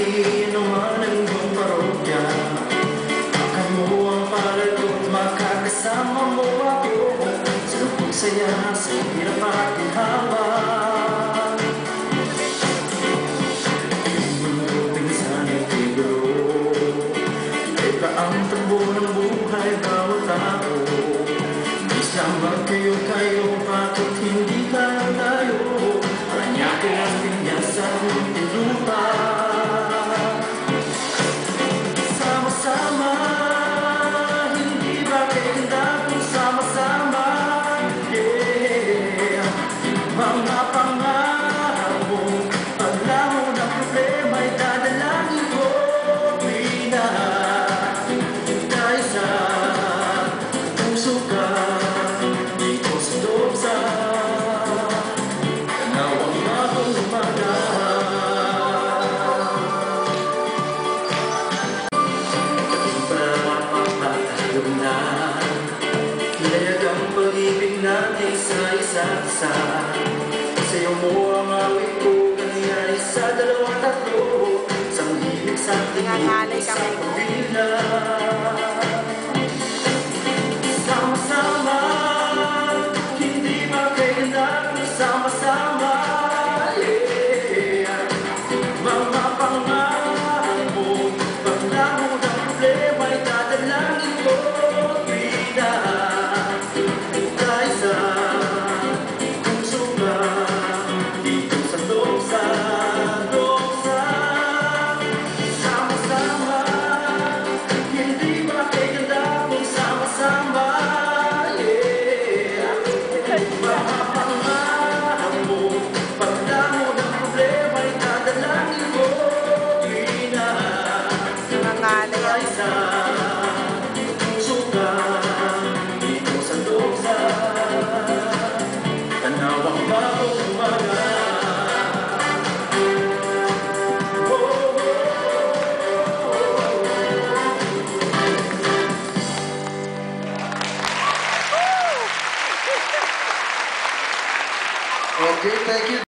ano man ang iyong parokya, akan mo ang palad ko't makakasama mo ako sa pagsaya sa hirap at ginhawa. Ang takbo ng buhay bawat tao, isang kayo, bakit hindi tayo? Paranyake ang pinya sa lupa. Sama-sama, hindi ba kaganda kung sama-sama? Yeah, mga pangarap mo, paglamon ng problema'y dadalangin ko. Pag-ibig natin sa isa't isa, sa'yo mo ang awit ko, nangyari sa dalawa tatlo, sanghibig sa tingin sa pabila. Sama-sama, hindi magkaganda kung sama-sama. Yeah, mga pangarap mo, paglamon ng problema'y dadalangin ko. Okay, thank you.